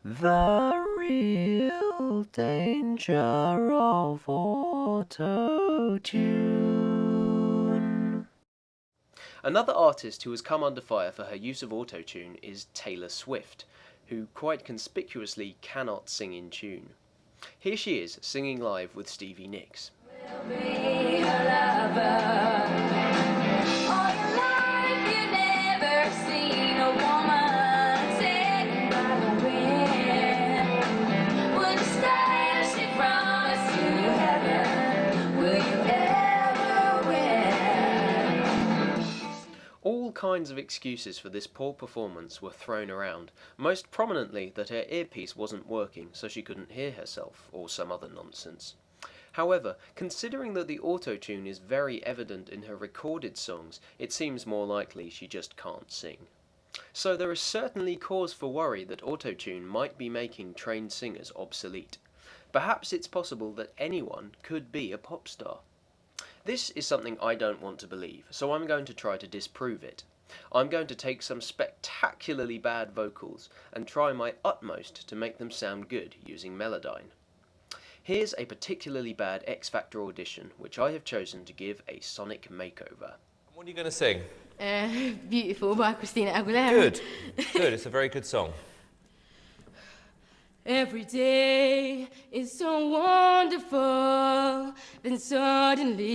The real danger of auto-tune. Another artist who has come under fire for her use of auto-tune is Taylor Swift, who quite conspicuously cannot sing in tune. Here she is, singing live with Stevie Nicks. All kinds of excuses for this poor performance were thrown around, most prominently that her earpiece wasn't working so she couldn't hear herself, or some other nonsense. However, considering that the auto-tune is very evident in her recorded songs, it seems more likely she just can't sing. So there is certainly cause for worry that auto-tune might be making trained singers obsolete. Perhaps it's possible that anyone could be a pop star. This is something I don't want to believe, so I'm going to try to disprove it. I'm going to take some spectacularly bad vocals and try my utmost to make them sound good using Melodyne. Here's a particularly bad X Factor audition, which I have chosen to give a sonic makeover. What are you going to sing? Beautiful by Christina Aguilera. Good. Good. It's a very good song. Every day is so wonderful, then suddenly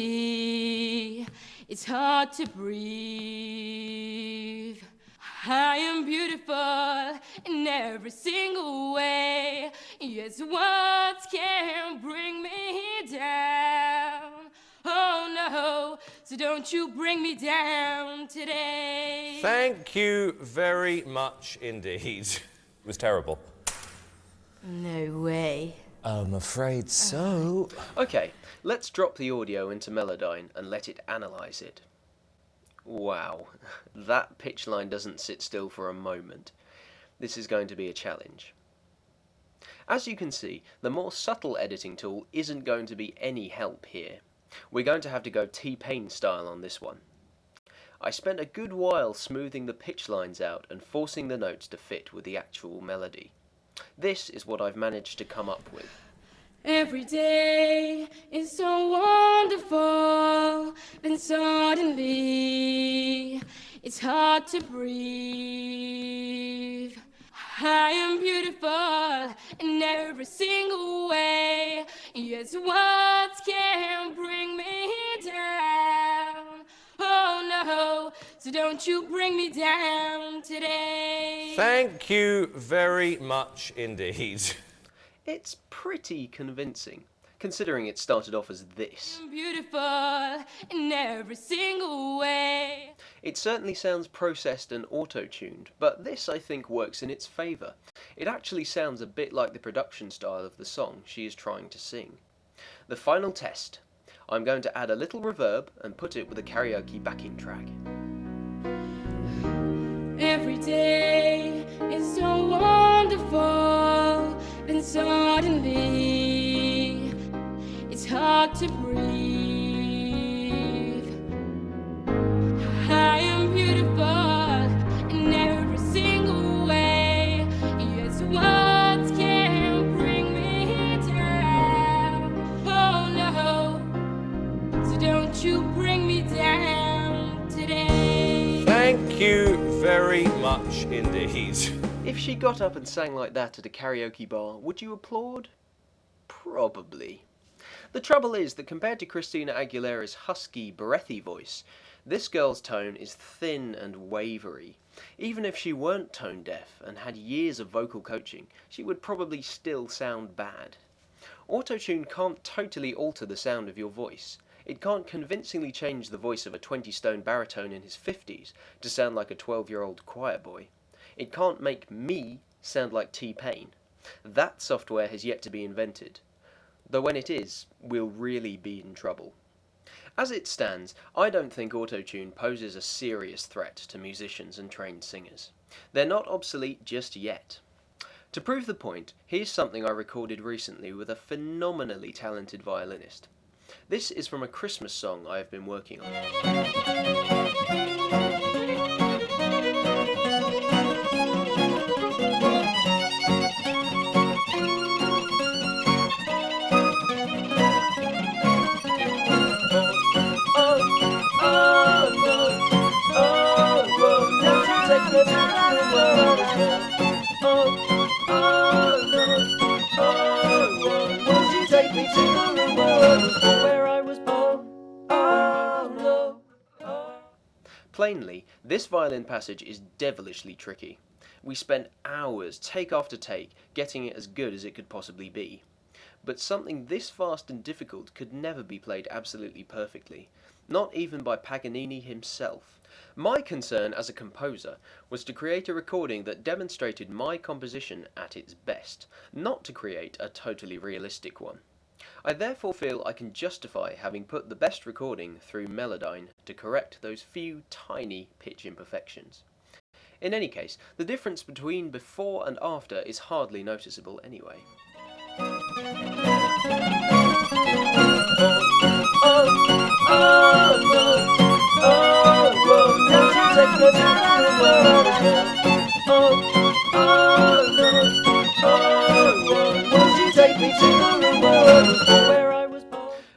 it's hard to breathe. I am beautiful in every single way. Yes, what can bring me down? Oh no, so don't you bring me down today. Thank you very much indeed. It was terrible. No way. I'm afraid so. Okay, let's drop the audio into Melodyne and let it analyse it. Wow, that pitch line doesn't sit still for a moment. This is going to be a challenge. As you can see, the more subtle editing tool isn't going to be any help here. We're going to have to go T-Pain style on this one. I spent a good while smoothing the pitch lines out and forcing the notes to fit with the actual melody. This is what I've managed to come up with. Every day is so wonderful, then suddenly it's hard to breathe. I am beautiful in every single way. Yes, what can bring me down? Oh no, so don't you bring me down today. Thank you very much indeed. It's pretty convincing, considering it started off as this. I'm beautiful in every single way. It certainly sounds processed and auto-tuned, but this I think works in its favour. It actually sounds a bit like the production style of the song she is trying to sing. The final test. I'm going to add a little reverb and put it with a karaoke backing track. Every day is so wonderful, then suddenly it's hard to breathe. I am beautiful in every single way. Yes, what can bring me down? Oh no, so don't you bring me down today. Thank you very much indeed. If she got up and sang like that at a karaoke bar, would you applaud? Probably. The trouble is that compared to Christina Aguilera's husky, breathy voice, this girl's tone is thin and wavery. Even if she weren't tone deaf and had years of vocal coaching, she would probably still sound bad. Autotune can't totally alter the sound of your voice. It can't convincingly change the voice of a 20-stone baritone in his 50s to sound like a 12-year-old choir boy. It can't make me sound like T-Pain. That software has yet to be invented. Though when it is, we'll really be in trouble. As it stands, I don't think autotune poses a serious threat to musicians and trained singers. They're not obsolete just yet. To prove the point, here's something I recorded recently with a phenomenally talented violinist. This is from a Christmas song I have been working on. oh, won't you take me to the room where I was born? Oh, no. Plainly, this violin passage is devilishly tricky. We spent hours, take after take, getting it as good as it could possibly be. But something this vast and difficult could never be played absolutely perfectly, not even by Paganini himself. My concern as a composer was to create a recording that demonstrated my composition at its best, not to create a totally realistic one. I therefore feel I can justify having put the best recording through Melodyne to correct those few tiny pitch imperfections. In any case, the difference between before and after is hardly noticeable anyway.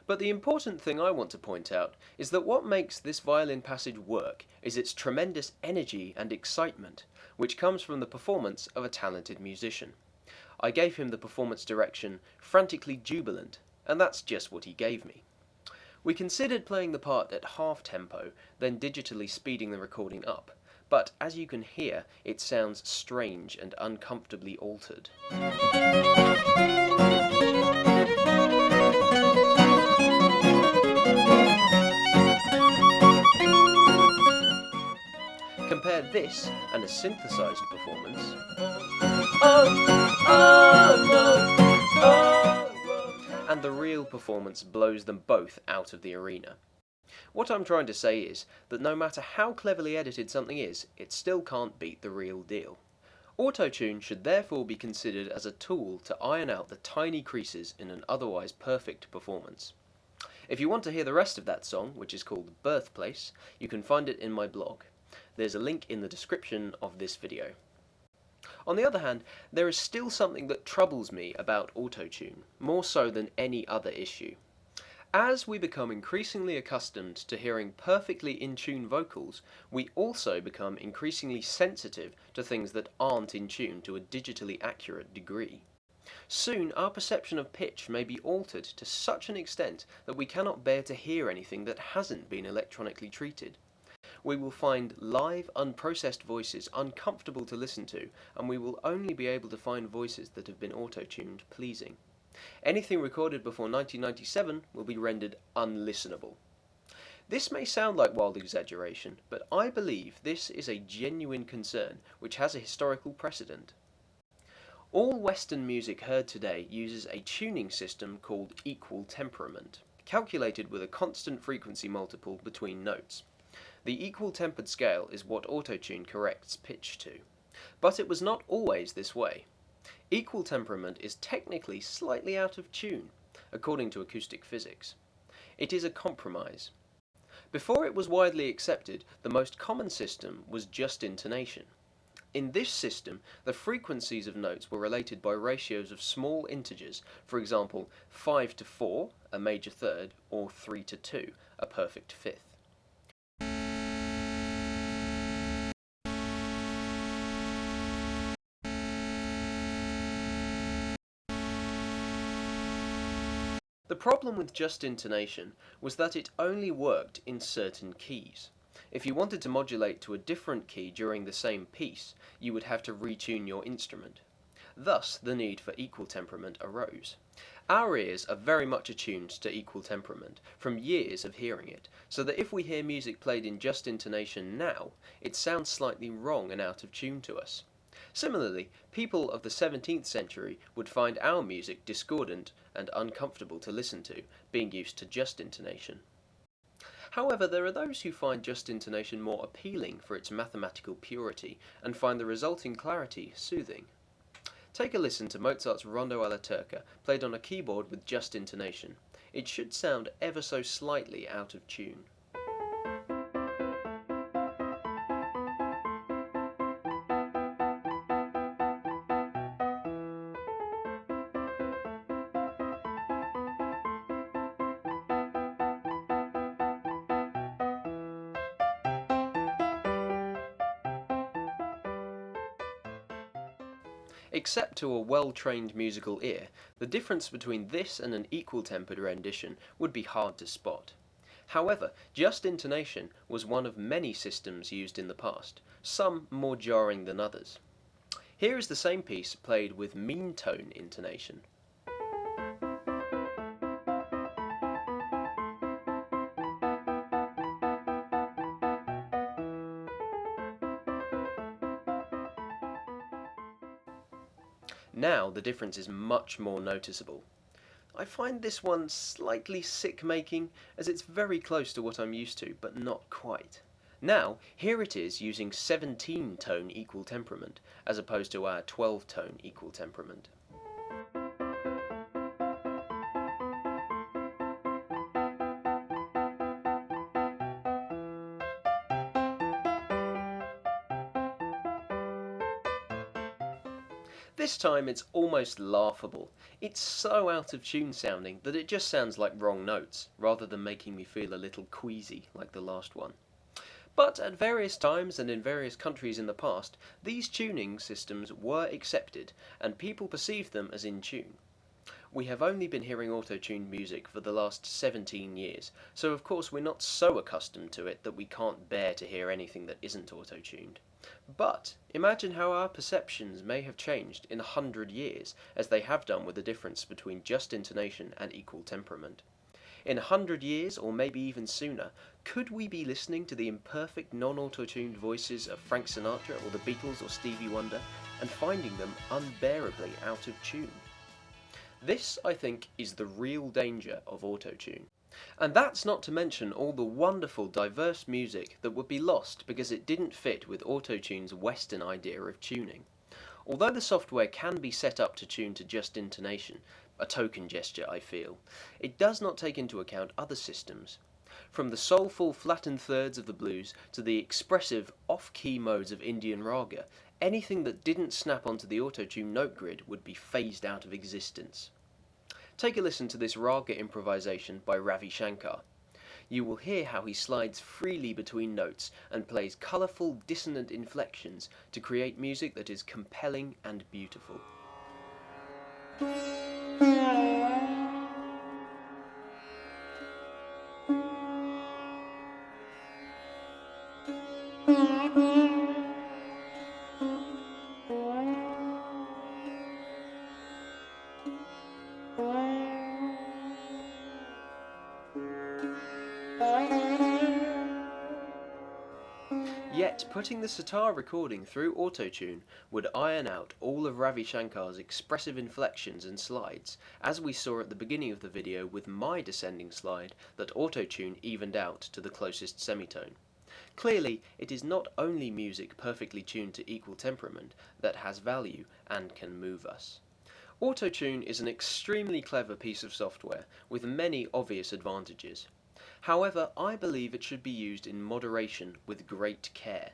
But the important thing I want to point out is that what makes this violin passage work is its tremendous energy and excitement, which comes from the performance of a talented musician. I gave him the performance direction, frantically jubilant, and that's just what he gave me. We considered playing the part at half tempo, then digitally speeding the recording up, but as you can hear, it sounds strange and uncomfortably altered. Compare this and a synthesized performance. And the real performance blows them both out of the arena. What I'm trying to say is that no matter how cleverly edited something is, it still can't beat the real deal. Auto-tune should therefore be considered as a tool to iron out the tiny creases in an otherwise perfect performance. If you want to hear the rest of that song, which is called Birthplace, you can find it in my blog. There's a link in the description of this video. On the other hand, there is still something that troubles me about auto-tune, more so than any other issue. As we become increasingly accustomed to hearing perfectly in tune vocals, we also become increasingly sensitive to things that aren't in tune to a digitally accurate degree. Soon our perception of pitch may be altered to such an extent that we cannot bear to hear anything that hasn't been electronically treated. We will find live, unprocessed voices uncomfortable to listen to, and we will only be able to find voices that have been auto-tuned pleasing. Anything recorded before 1997 will be rendered unlistenable. This may sound like wild exaggeration, but I believe this is a genuine concern which has a historical precedent. All Western music heard today uses a tuning system called equal temperament, calculated with a constant frequency multiple between notes. The equal tempered scale is what auto-tune corrects pitch to. But it was not always this way. Equal temperament is technically slightly out of tune, according to acoustic physics. It is a compromise. Before it was widely accepted, the most common system was just intonation. In this system, the frequencies of notes were related by ratios of small integers, for example 5:4, a major third, or 3:2, a perfect fifth. The problem with just intonation was that it only worked in certain keys. If you wanted to modulate to a different key during the same piece, you would have to retune your instrument. Thus, the need for equal temperament arose. Our ears are very much attuned to equal temperament from years of hearing it, so that if we hear music played in just intonation now, it sounds slightly wrong and out of tune to us. Similarly, people of the 17th century would find our music discordant and uncomfortable to listen to, being used to just intonation. However, there are those who find just intonation more appealing for its mathematical purity and find the resulting clarity soothing. Take a listen to Mozart's Rondo alla Turca, played on a keyboard with just intonation. It should sound ever so slightly out of tune. Except to a well-trained musical ear, the difference between this and an equal-tempered rendition would be hard to spot. However, just intonation was one of many systems used in the past, some more jarring than others. Here is the same piece played with mean tone intonation. Now the difference is much more noticeable. I find this one slightly sick-making, as it's very close to what I'm used to, but not quite. Now, here it is using 17-tone equal temperament, as opposed to our 12-tone equal temperament. This time it's almost laughable. It's so out of tune sounding that it just sounds like wrong notes, rather than making me feel a little queasy like the last one. But at various times and in various countries in the past, these tuning systems were accepted and people perceived them as in tune. We have only been hearing auto-tuned music for the last 17 years, so of course we're not so accustomed to it that we can't bear to hear anything that isn't auto-tuned. But imagine how our perceptions may have changed in 100 years, as they have done with the difference between just intonation and equal temperament. In 100 years, or maybe even sooner, could we be listening to the imperfect non-auto-tuned voices of Frank Sinatra or the Beatles or Stevie Wonder, and finding them unbearably out of tune? This, I think, is the real danger of auto-tune. And that's not to mention all the wonderful, diverse music that would be lost because it didn't fit with auto-tune's Western idea of tuning. Although the software can be set up to tune to just intonation, a token gesture I feel, it does not take into account other systems. From the soulful flattened thirds of the blues to the expressive off-key modes of Indian raga, anything that didn't snap onto the auto-tune note grid would be phased out of existence. Take a listen to this raga improvisation by Ravi Shankar. You will hear how he slides freely between notes and plays colourful, dissonant inflections to create music that is compelling and beautiful. Yet, putting the sitar recording through auto-tune would iron out all of Ravi Shankar's expressive inflections and slides, as we saw at the beginning of the video with my descending slide that auto-tune evened out to the closest semitone. Clearly, it is not only music perfectly tuned to equal temperament that has value and can move us. Auto-tune is an extremely clever piece of software with many obvious advantages. However, I believe it should be used in moderation with great care.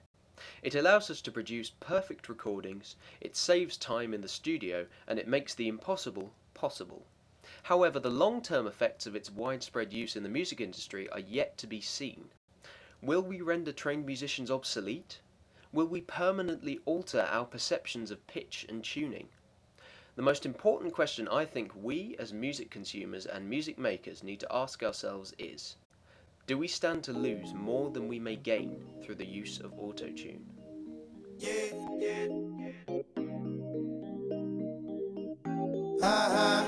It allows us to produce perfect recordings, it saves time in the studio, and it makes the impossible possible. However, the long-term effects of its widespread use in the music industry are yet to be seen. Will we render trained musicians obsolete? Will we permanently alter our perceptions of pitch and tuning? The most important question I think we as music consumers and music makers need to ask ourselves is, do we stand to lose more than we may gain through the use of auto-tune? Ha ha.